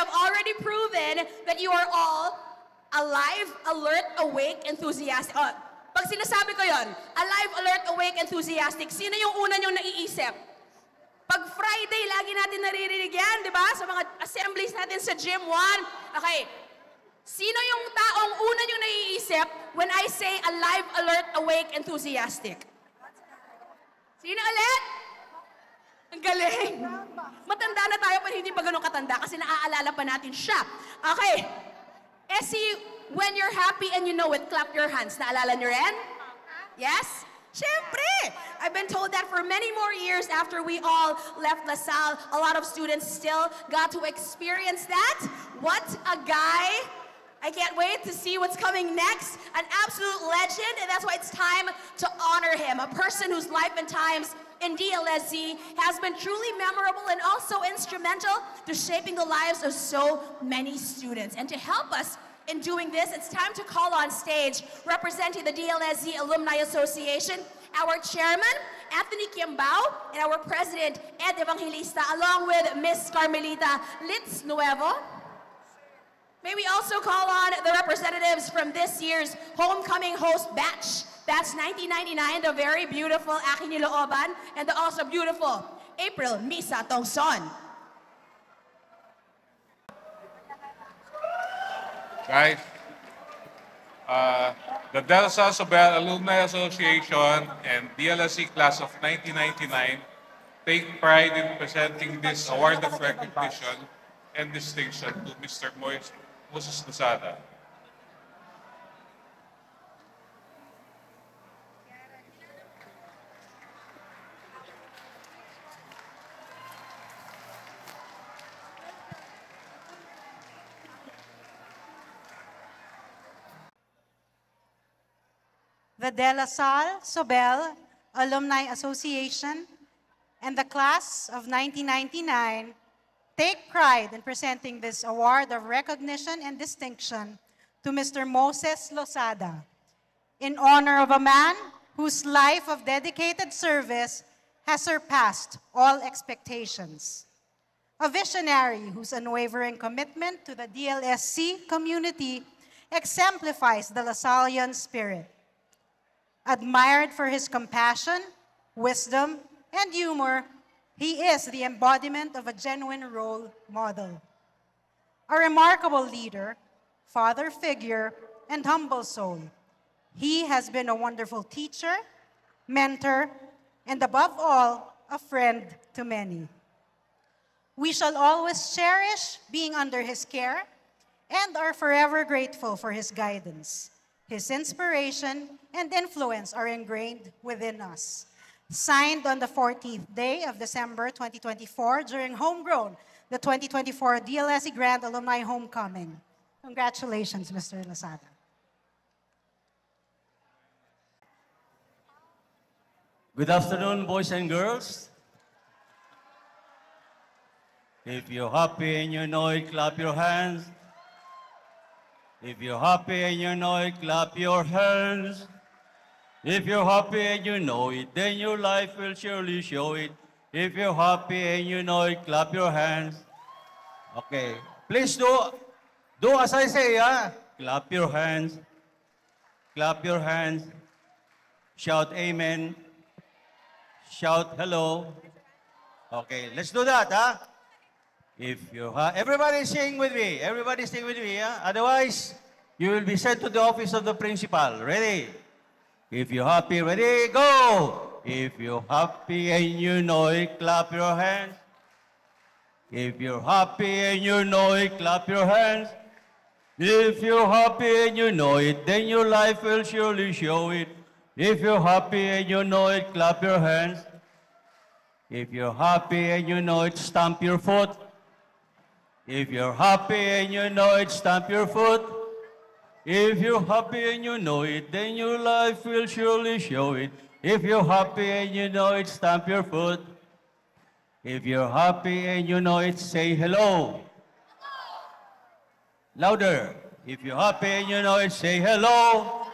have already proven that you are all alive, alert, awake, enthusiastic. Oh, pag sinasabi ko yon, alive, alert, awake, enthusiastic, sino yung una niyong naiisip? Pag Friday, lagi natin naririnig yan, di ba? Sa mga assemblies natin sa Gym 1. Okay. Sino yung taong una niyong naiisip when I say alive, alert, awake, enthusiastic? Sino ulit? Ang galing. Matanda na tayo pero hindi pa ganun katanda kasi naaalala pa natin siya. Okay. When you're happy and you know it, clap your hands. Naalala niyo rin? Yes? Siyempre! I've been told that for many more years after we all left LaSalle, a lot of students still got to experience that. What a guy! I can't wait to see what's coming next. An absolute legend, and that's why it's time to honor him. A person whose life and times in DLSC has been truly memorable and also instrumental to shaping the lives of so many students. And to help us in doing this, it's time to call on stage, representing the DLSC Alumni Association, our chairman, Anthony Quiambao, and our president, Ed Evangelista, along with Miss Carmelita Litz Nuevo. May we also call on the representatives from this year's homecoming host batch. That's 1999, the very beautiful Aki Nilooban, and the also beautiful April Misa Tongson. Guys, the De La Salle Sobel Alumni Association and DLSC Class of 1999 take pride in presenting this award of recognition and distinction to Mr. Moses Losada. The De La Salle Sobel Alumni Association and the Class of 1999 take pride in presenting this award of recognition and distinction to Mr. Moses Losada in honor of a man whose life of dedicated service has surpassed all expectations. A visionary whose unwavering commitment to the DLSC community exemplifies the Lasallian spirit. Admired for his compassion, wisdom, and humor, he is the embodiment of a genuine role model. A remarkable leader, father figure, and humble soul. He has been a wonderful teacher, mentor, and above all, a friend to many. We shall always cherish being under his care and are forever grateful for his guidance. His inspiration and influence are ingrained within us. Signed on the 14th day of December 2024 during Homegrown, the 2024 DLSC Grand Alumni Homecoming. Congratulations, Mr. Losada. Good afternoon, boys and girls. If you're happy and you know it, clap your hands. If you're happy and you know it, clap your hands. If you're happy and you know it, then your life will surely show it. If you're happy and you know it, clap your hands. Okay, please do as I say, yeah? Clap your hands. Clap your hands. Shout amen. Shout hello. Okay, let's do that, huh? If you everybody sing with me. Everybody sing with me, huh? Otherwise, you will be sent to the office of the principal. Ready? If you're happy, ready, go! If you're happy and you know it, clap your hands. If you're happy and you know it, clap your hands. If you're happy and you know it, then your life will surely show it. If you're happy and you know it, clap your hands. If you're happy and you know it, stamp your foot. If you're happy and you know it, stamp your foot. If you're happy and you know it, then your life will surely show it. If you're happy and you know it, stamp your foot. If you're happy and you know it, say hello. Louder. If you're happy and you know it, say hello.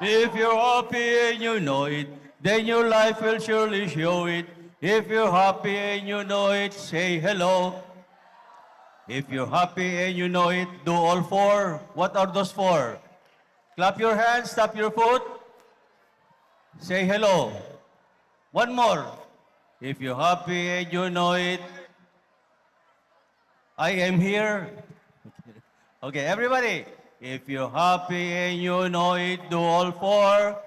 If you're happy and you know it, then your life will surely show it. If you're happy and you know it, say hello. If you're happy and you know it, do all four. What are those four? Clap your hands, tap your foot. Say hello. One more. If you're happy and you know it, I am here. Okay, everybody. If you're happy and you know it, do all four.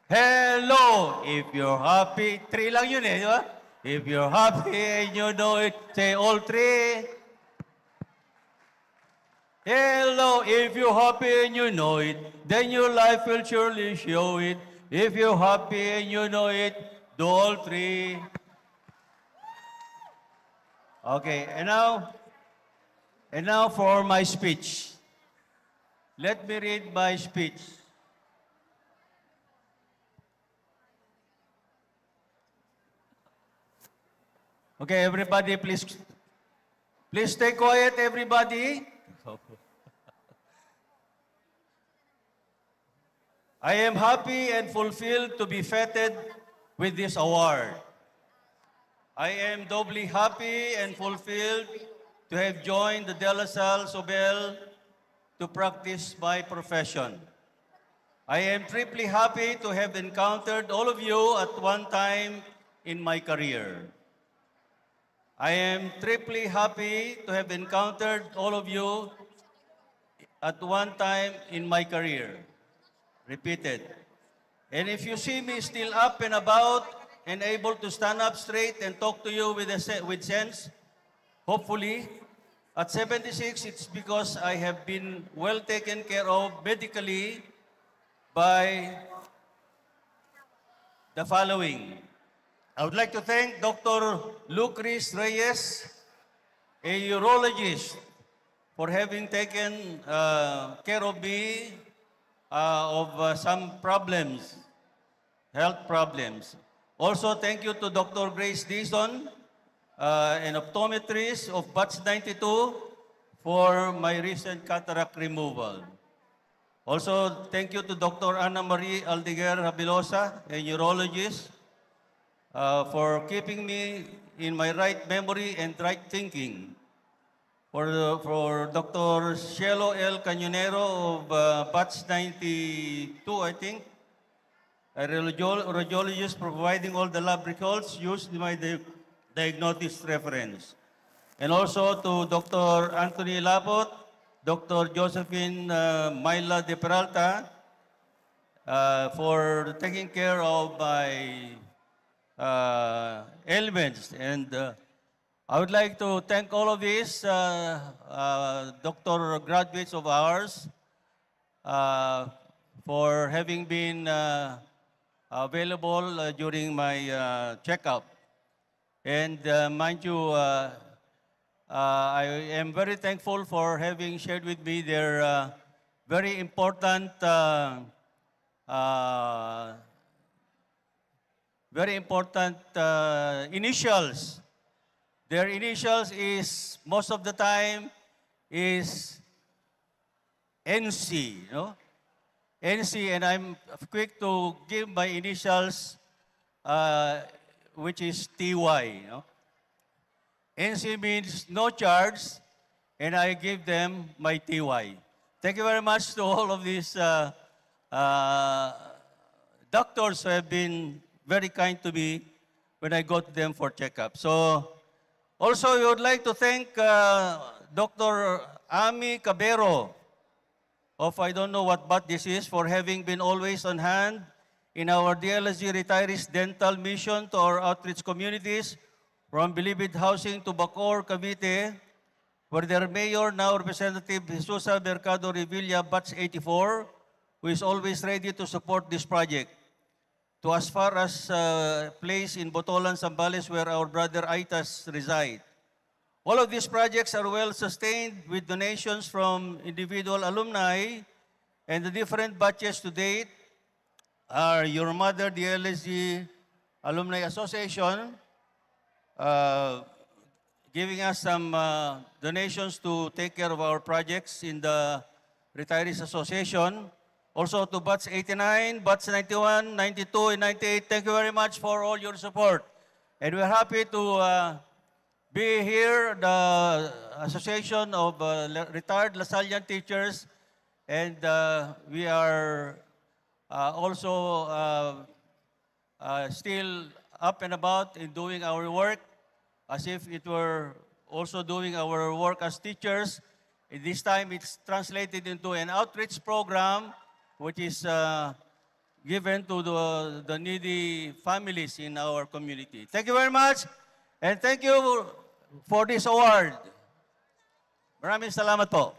Hello. If you're happy, three lang yun eh, di ba? If you're happy and you know it, say all three. Hello. If you're happy and you know it, then your life will surely show it. If you're happy and you know it, do all three. Okay, and now for my speech. Let me read my speech. Okay, everybody, please stay quiet, everybody. I am happy and fulfilled to be feted with this award. I am doubly happy and fulfilled to have joined the De La Salle Sobel to practice my profession. I am triply happy to have encountered all of you at one time in my career. I am triply happy to have encountered all of you at one time in my career. Repeated. And if you see me still up and about and able to stand up straight and talk to you with sense, hopefully, at 76, it's because I have been well taken care of medically by the following. I would like to thank Dr. Lucris Reyes, a urologist, for having taken care of me of some problems, health problems. Also, thank you to Dr. Grace Dizon, an optometrist of Batch 92, for my recent cataract removal. Also, thank you to Dr. Ana Marie Aldeguer Habilosa, a urologist, for keeping me in my right memory and right thinking. For Dr. Cielo L. Cañonero of Batch 92, I think, a radiologist providing all the lab results used in my diagnosis reference. And also to Dr. Anthony Lapot, Dr. Josephine Myla de Peralta, for taking care of my ailments. And I would like to thank all of these doctor graduates of ours for having been available during my checkup. And mind you, I am very thankful for having shared with me their very important initials. Their initials is, most of the time, is NC, you know? NC, and I'm quick to give my initials, which is TY, you know? NC means no charge, and I give them my TY. Thank you very much to all of these doctors who have been very kind to me when I go to them for checkup. So, also, we would like to thank Dr. Ami Cabero of, I don't know what but this is, for having been always on hand in our DLSG retirees dental mission to our outreach communities from Bilibid Housing to Bacoor, Cavite, where their mayor, now Representative Jesusa Mercado Revilla, Batch 84, who is always ready to support this project, to as far as place in Botolan, Zambales, where our brother Aitas reside. All of these projects are well sustained with donations from individual alumni, and the different batches to date are Your Mother, the LSG Alumni Association, giving us some donations to take care of our projects in the Retirees Association. Also to Batch 89, Batch 91, 92, and 98, thank you very much for all your support. And we're happy to be here, the Association of Retired Lasallian Teachers, and we are also still up and about in doing our work as if it were also doing our work as teachers. This time it's translated into an outreach program which is given to the needy families in our community. Thank you very much, and thank you for this award. Maraming salamat po.